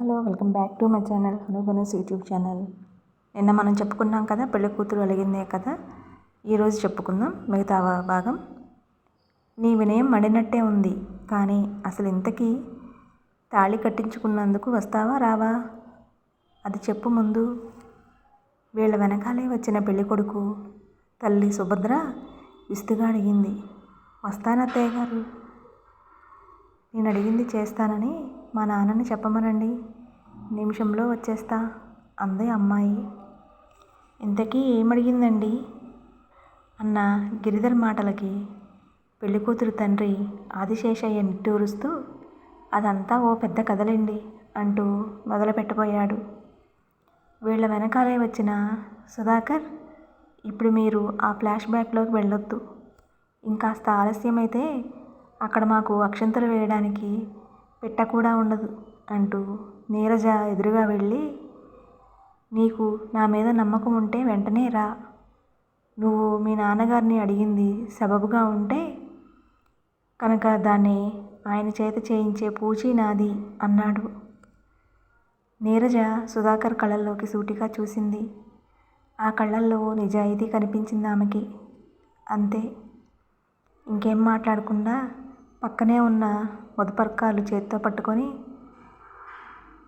Hello welcome back to my channel హనుగనస్ YouTube channel. నిన్న మనం చెప్పుకున్నాం కదా, పెళ్లి కూతురు అలిగిందే కదా. ఈరోజు చెప్పుకుందాం మిగతా భాగం. నీ వినయం మడినట్టే ఉంది, కానీ అసలు ఇంతకీ తాళి కట్టించుకున్నందుకు వస్తావా రావా అది చెప్పు ముందు. వీళ్ళ వెనకాలే వచ్చిన పెళ్లి కొడుకు తల్లి సుభద్ర విస్తుగా అడిగింది. వస్తానత్తయ్య గారు, నేను అడిగింది చేస్తానని మా నాన్నని చెప్పమనండి, నిమిషంలో వచ్చేస్తా అంది అమ్మాయి. ఇంతకీ ఏమడిగిందండి అన్న గిరిధర్ మాటలకి పెళ్ళికూతురు తండ్రి ఆదిశేషయ్య నిట్టూరుస్తూ, అదంతా ఓ పెద్ద కథలండి అంటూ మొదలుపెట్టబోయాడు. వీళ్ళ వెనకాలే వచ్చిన సుధాకర్, ఇప్పుడు మీరు ఆ ఫ్లాష్ బ్యాక్లోకి వెళ్ళొద్దు, ఇంకాస్త ఆలస్యమైతే అక్కడ మాకు అక్షంతలు వేయడానికి పెట్ట కూడా ఉండదు అంటూ నీరజ ఎదురుగా వెళ్ళి, నీకు నా మీద నమ్మకం ఉంటే వెంటనే రా, నువ్వు మీ నాన్నగారిని అడిగింది సబబుగా ఉంటే కనుక దాన్ని ఆయన చేత చేయించే పూచీ నాది అన్నాడు. నీరజ సుధాకర్ కళ్ళల్లోకి సూటిగా చూసింది. ఆ కళ్ళల్లో నిజాయితీ కనిపించింది ఆమెకి. అంతే, ఇంకేం మాట్లాడకుండా పక్కనే ఉన్న మధుపర్కాలు చేత్తో పట్టుకొని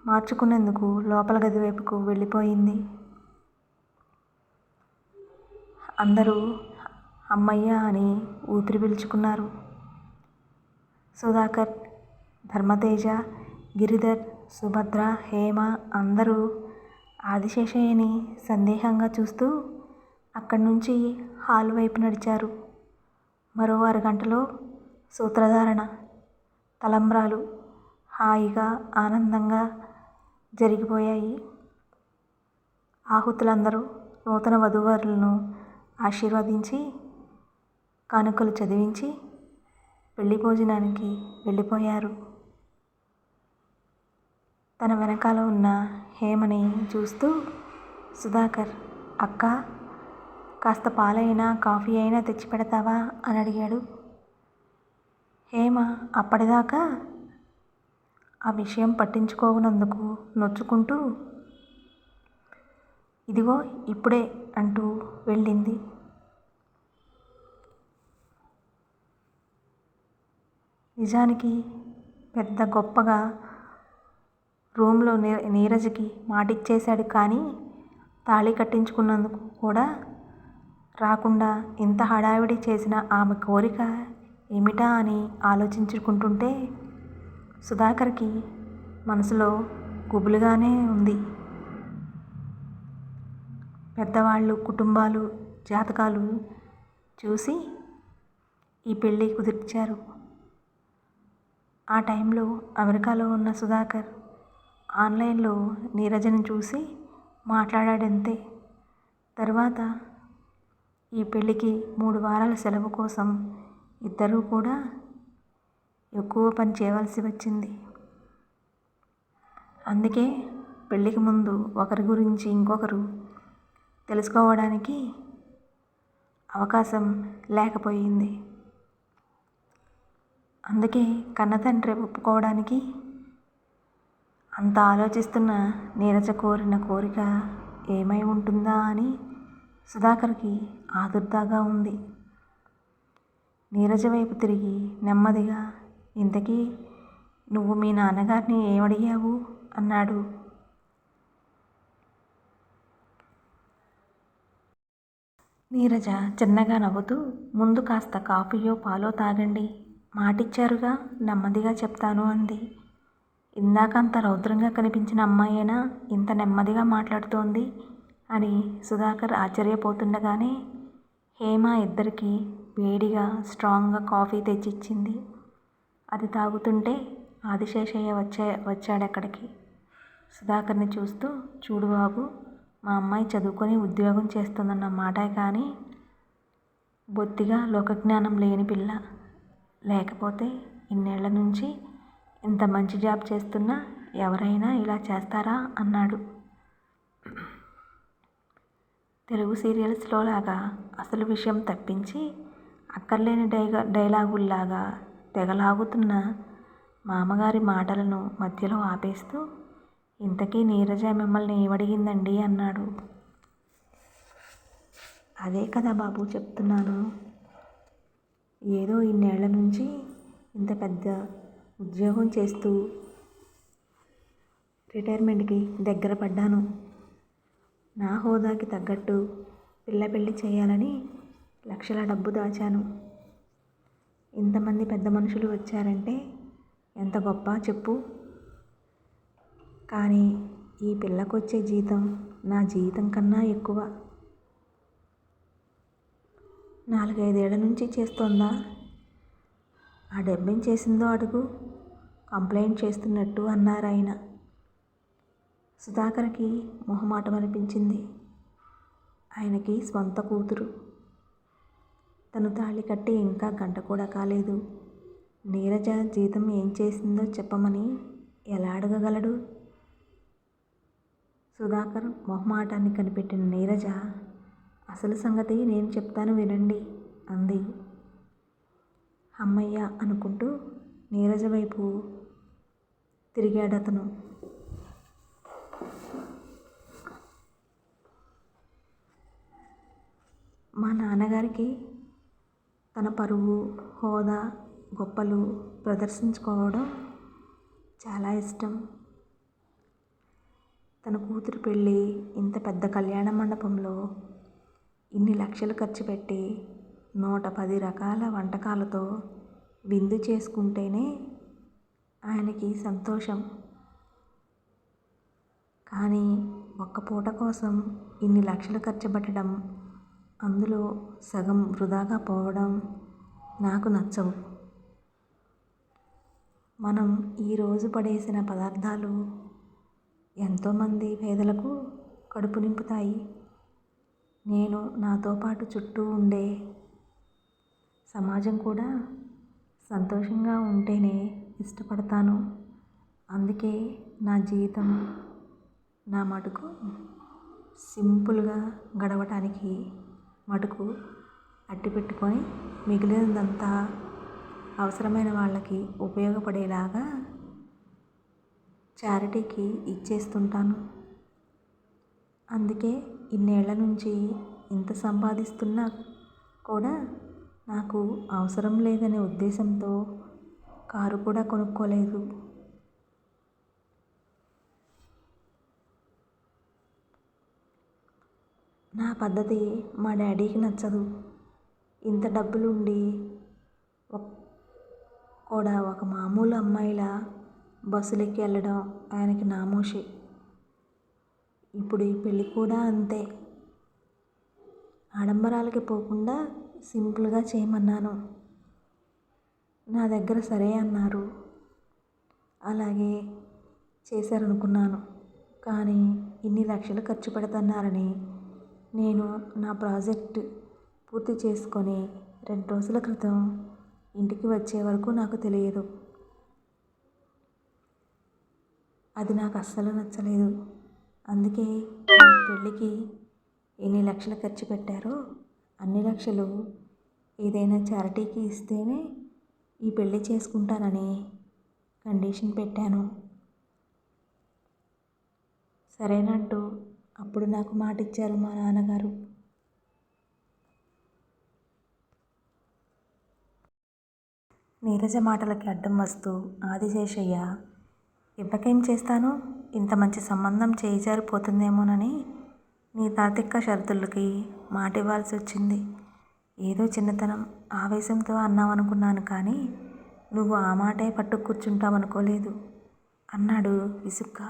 మార్చుకునేందుకు లోపల గది వైపుకు వెళ్ళిపోయింది. అందరూ అమ్మయ్య అని ఊపిరి పీల్చుకున్నారు. సుధాకర్, ధర్మతేజ, గిరిధర్, సుభద్ర, హేమ అందరూ ఆదిశేషయ్యని సందేహంగా చూస్తూ అక్కడి నుంచి హాల్ వైపు నడిచారు. మరో అరగంటలో సూత్రధారణ, తలంబ్రాలు హాయిగా ఆనందంగా జరిగిపోయాయి. ఆహుతులందరూ నూతన వధూవరులను ఆశీర్వదించి కానుకలు చదివించి పెళ్లి భోజనానికి వెళ్ళిపోయారు. తన వెనకాల ఉన్న హేమని చూస్తూ సుధాకర్, అక్క, కాస్త పాలైనా కాఫీ అయినా తెచ్చి పెడతావా అని అడిగాడు. హేమ అప్పటిదాకా ఆ విషయం పట్టించుకోనందుకు నొచ్చుకుంటూ, ఇదిగో ఇప్పుడే అంటూ వెళ్ళింది. నిజానికి పెద్ద గొప్పగా రూమ్లో నీరజకి మాటిచ్చేశాడు, కానీ తాళి కట్టించుకున్నందుకు కూడా రాకుండా ఇంత హడావిడి చేసిన ఆమె కోరిక ఏమిటా అని ఆలోచించుకుంటుంటే సుధాకర్కి మనసులో గుబులుగానే ఉంది. పెద్దవాళ్ళు కుటుంబాలు జాతకాలు చూసి ఈ పెళ్ళి కుదిర్చారు. ఆ టైంలో అమెరికాలో ఉన్న సుధాకర్ ఆన్లైన్లో నీరజను చూసి మాట్లాడాడంతే. తర్వాత ఈ పెళ్ళికి 3 వారాల సెలవు కోసం ఇద్దరూ కూడా ఎక్కువ పని చేయవలసి వచ్చింది. అందుకే పెళ్ళికి ముందు ఒకరి గురించి ఇంకొకరు తెలుసుకోవడానికి అవకాశం లేకపోయింది. అందుకే కన్నతండ్రి ఒప్పుకోవడానికి అంత ఆలోచిస్తున్న నీరజ కోరిన కోరిక ఏమై ఉంటుందా అని సుధాకర్కి ఆదుర్దాగా ఉంది. నీరజ వైపు తిరిగి నెమ్మదిగా, ఇంతకీ నువ్వు మీ నాన్నగారిని ఏమడిగావు అన్నాడు. నీరజ చిన్నగా నవ్వుతూ, ముందు కాస్త కాఫీయో పాలో తాగండి, మాటిచ్చారుగా, నెమ్మదిగా చెప్తాను అంది. ఇందాకంత రౌద్రంగా కనిపించిన అమ్మాయేనా ఇంత నెమ్మదిగా మాట్లాడుతోంది అని సుధాకర్ ఆశ్చర్యపోతుండగానే హేమ ఇద్దరికీ వేడిగా స్ట్రాంగ్గా కాఫీ తెచ్చిచ్చింది. అది తాగుతుంటే ఆదిశేషయ్య వచ్చాడక్కడికి. సుధాకర్ని చూస్తూ, చూడు బాబు, మా అమ్మాయి చదువుకొని ఉద్యోగం చేస్తుందన్న మాటే కానీ బొత్తిగా లోకజ్ఞానం లేని పిల్ల, లేకపోతే ఇన్నేళ్ల నుంచి ఇంత మంచి జాబ్ చేస్తున్నా ఎవరైనా ఇలా చేస్తారా అన్నాడు. తెలుగు సీరియల్స్లో లాగా అసలు విషయం తప్పించి అక్కర్లేని డైలాగుల్లాగా తెగలాగుతున్న మామగారి మాటలను మధ్యలో ఆపేస్తూ, ఇంతకీ నీరజ మిమ్మల్ని ఏమడిగిందండి అన్నాడు. అదే కదా బాబు చెప్తున్నాను. ఏదో ఇన్నేళ్ల నుంచి ఇంత పెద్ద ఉద్యోగం చేస్తూ రిటైర్మెంట్కి దగ్గర పడ్డాను. నా హోదాకి తగ్గట్టు పెళ్ళి చేయాలని లక్షల డబ్బు దాచాను. ఇంతమంది పెద్ద మనుషులు వచ్చారంటే ఎంత గొప్ప చెప్పు. కానీ ఈ పిల్లకొచ్చే జీతం నా జీతం కన్నా ఎక్కువ. 4-5 ఏళ్ల నుంచి చేస్తోందా? ఆ డబ్బేం చేసిందో అడుగు కంప్లైంట్ చేస్తున్నట్టు అన్నారాయన. సుధాకర్కి మొహమాటం అనిపించింది. ఆయనకి స్వంత కూతురు. తను తాళి కట్టి ఇంకా గంట కూడా కాలేదు. నీరజ జీతం ఏం చేసిందో చెప్పమని ఎలా అడగగలడు? సుధాకర్ మొహమాటాన్ని కనిపెట్టిన నీరజ, అసలు సంగతి నేను చెప్తాను వినండి అంది. అమ్మయ్య అనుకుంటూ నీరజ వైపు తిరిగాడతను. మా నాన్నగారికి తన పరువు, హోదా, గొప్పలు ప్రదర్శించుకోవడం చాలా ఇష్టం. తన కూతురు పెళ్ళి ఇంత పెద్ద కళ్యాణ మండపంలో ఇన్ని లక్షలు ఖర్చు పెట్టి 110 రకాల వంటకాలతో విందు చేసుకుంటేనే ఆయనకి సంతోషం. కానీ ఒక్క పూట కోసం ఇన్ని లక్షలు ఖర్చు పెట్టడం, అందులో సగం వృధాగా పోవడం నాకు నచ్చవు. మనం ఈరోజు పడేసిన పదార్థాలు ఎంతోమంది పేదలకు కడుపు నింపుతాయి. నేను నాతో పాటు చుట్టూ ఉండే సమాజం కూడా సంతోషంగా ఉంటేనే ఇష్టపడతాను. అందుకే నా జీవితం నా మటుకు సింపుల్గా గడవటానికి మటుకు అట్టి పెట్టుకొని మిగిలినదంతా అవసరమైన వాళ్ళకి ఉపయోగపడేలాగా చారిటీకి ఇచ్చేస్తుంటాను. అందుకే ఇన్నేళ్ల నుంచి ఇంత సంపాదిస్తున్నా కూడా నాకు అవసరం లేదనే ఉద్దేశంతో కారు కూడా కొనుక్కోలేదు. నా పద్ధతి మా డాడీకి నచ్చదు. ఇంత డబ్బులుండి కూడా ఒక మామూలు అమ్మాయిలా బస్సులెక్కి వెళ్ళడం ఆయనకి నామోషి. ఇప్పుడు ఈ పెళ్ళి కూడా అంతే. ఆడంబరాలకి పోకుండా సింపుల్గా చేయమన్నాను. నా దగ్గర సరే అన్నారు. అలాగే చేశారనుకున్నాను. కానీ ఇన్ని లక్షలు ఖర్చు పెడుతున్నారని నేను నా ప్రాజెక్ట్ పూర్తి చేసుకొని 2 రోజుల క్రితం ఇంటికి వచ్చే వరకు నాకు తెలియదు. అది నాకు అస్సలు నచ్చలేదు. అందుకే పెళ్ళికి ఎన్ని లక్షలు ఖర్చు పెట్టారో అన్ని లక్షలు ఏదైనా చారిటీకి ఇస్తేనే ఈ పెళ్ళి చేసుకుంటానని కండిషన్ పెట్టాను. సరేనంటూ అప్పుడు నాకు మాట ఇచ్చారు మా నాన్నగారు. నీరజ మాటలకి అడ్డం వస్తూ ఆదిశేషయ్య, ఇవ్వకేం చేస్తాను, ఇంత మంచి సంబంధం చేజారిపోతుందేమోనని నీ తాతిక్క షరతులకి మాట ఇవ్వాల్సి వచ్చింది. ఏదో చిన్నతనం ఆవేశంతో అన్నావనుకున్నాను, కానీ నువ్వు ఆ మాటే పట్టు కూర్చుంటావనుకోలేదు అన్నాడు విసుగ్గా.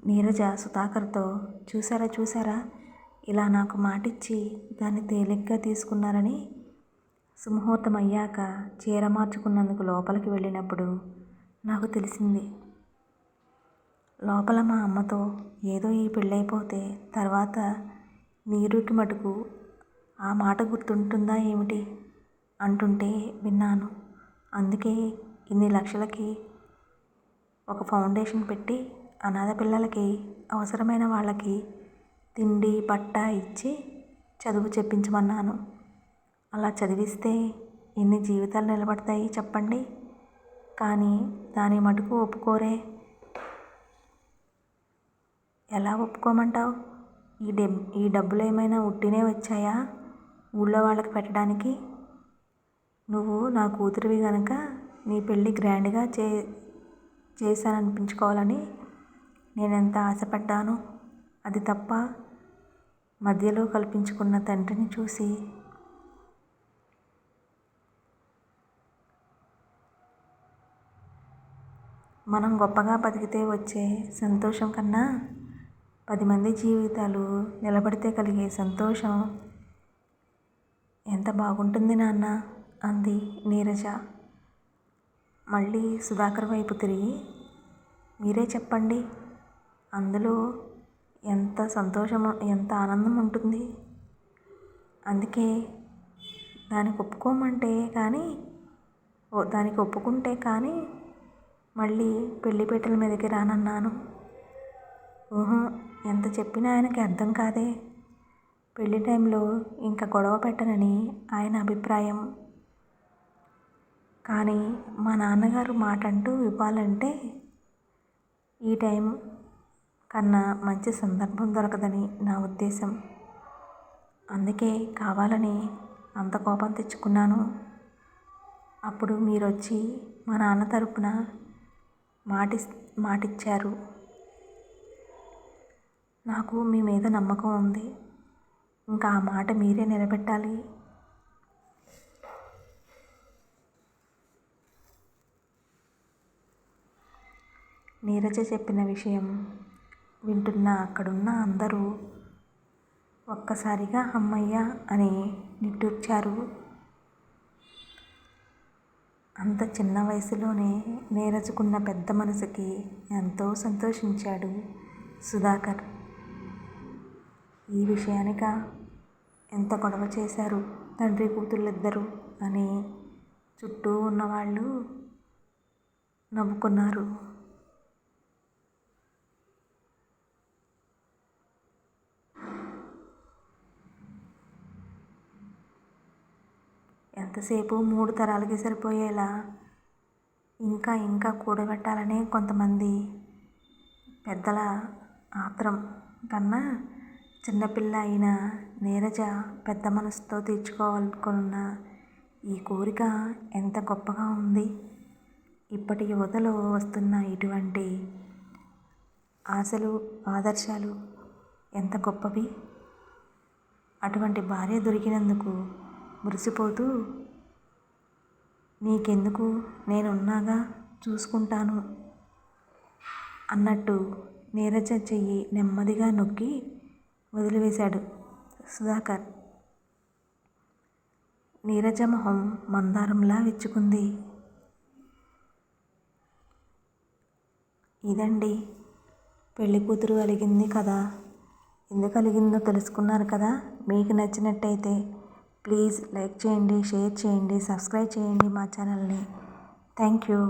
నీరజ సుధాకర్తో, చూసారా ఇలా నాకు మాటిచ్చి దాన్ని తేలిగ్గా తీసుకున్నారని. సుముహూర్తం అయ్యాక చీర మార్చుకున్నందుకు లోపలికి వెళ్ళినప్పుడు నాకు తెలిసింది. లోపల మా అమ్మతో ఏదో ఈ పెళ్ళైపోతే తర్వాత నీరుకి మటుకు ఆ మాట గుర్తుంటుందా ఏమిటి అంటుంటే విన్నాను. అందుకే ఇన్ని లక్షలకి ఒక ఫౌండేషన్ పెట్టి అనాథ పిల్లలకి, అవసరమైన వాళ్ళకి తిండి బట్ట ఇచ్చి చదువు చెప్పించమన్నాను. అలా చదివిస్తే ఎన్ని జీవితాలు నిలబడతాయి చెప్పండి. కానీ దాని మటుకు ఒప్పుకోరే. ఎలా ఒప్పుకోమంటావు? ఈ డబ్బులు ఏమైనా ఉట్టినే వచ్చాయా ఊళ్ళో వాళ్ళకి పెట్టడానికి? నువ్వు నా కూతురివి గనక నీ పెళ్ళి గ్రాండ్గా చేశాననిపించుకోవాలని నేనెంత ఆశపడ్డాను. అది తప్ప మధ్యలో కల్పించుకున్న తండ్రిని చూసి మనం గొప్పగా బతికితే వచ్చే సంతోషం కన్నా 10 మంది జీవితాలు నిలబడితే కలిగే సంతోషం ఎంత బాగుంటుంది నాన్న అంది నీరజ. మళ్ళీ సుధాకర్ వైపు తిరిగి, మీరే చెప్పండి, అందులో ఎంత సంతోషం ఎంత ఆనందం ఉంటుంది? అందుకే దానికి ఒప్పుకుంటే కానీ మళ్ళీ పెళ్లిపీటల మీదకి రానన్నాను. ఎంత చెప్పినా ఆయనకి అర్థం కాదే. పెళ్లి టైంలో ఇంకా గొడవ పెట్టనని ఆయన అభిప్రాయం. కానీ మా నాన్నగారు మాట అంటూ ఇవ్వాలంటే ఈ టైం కన్నా మంచి సందర్భం దొరకదని నా ఉద్దేశం. అందుకే కావాలని అంత కోపం తెచ్చుకున్నాను. అప్పుడు మీరొచ్చి మా నాన్న తరపున మాటిచ్చారు. నాకు మీ మీద నమ్మకం ఉంది. ఇంకా ఆ మాట మీరే నిలబెట్టాలి. నీరజ చెప్పిన విషయం వింటున్న అక్కడున్న అందరూ ఒక్కసారిగా అమ్మయ్య అని నిట్టూర్చారు. అంత చిన్న వయసులోనే నీరజకున్న పెద్ద మనసుకి ఎంతో సంతోషించాడు సుధాకర్. ఈ విషయానిక ఎంత గొడవ చేశారు తండ్రి కూతుళ్ళిద్దరూ అని చుట్టూ ఉన్నవాళ్ళు నవ్వుకున్నారు. ఎంతసేపు 3 తరాలకి సరిపోయేలా ఇంకా కూడబెట్టాలనే కొంతమంది పెద్దల ఆత్రం కన్నా చిన్నపిల్ల అయిన నీరజ పెద్ద మనసుతో తీర్చుకోవాలనుకున్న ఈ కోరిక ఎంత గొప్పగా ఉంది. ఇప్పటి యువతలో వస్తున్న ఇటువంటి ఆశలు ఆదర్శాలు ఎంత గొప్పవి. అటువంటి భార్య దొరికినందుకు మురిసిపోతూ నీకెందుకు నేనున్నాగా చూసుకుంటాను అన్నట్టు నీరజ చెయ్యి నెమ్మదిగా నొక్కి వదిలివేశాడు సుధాకర్. నీరజ మొహం మందారంలా విచ్చుకుంది. ఇదండి పెళ్లి కూతురు అలిగింది కదా. ఎందుకు అలిగిందో తెలుసుకున్నారు కదా. మీకు నచ్చినట్టయితే ప్లీజ్ లైక్ చేయండి, షేర్ చేయండి, సబ్స్క్రైబ్ చేయండి మా ఛానల్ని. Thank you.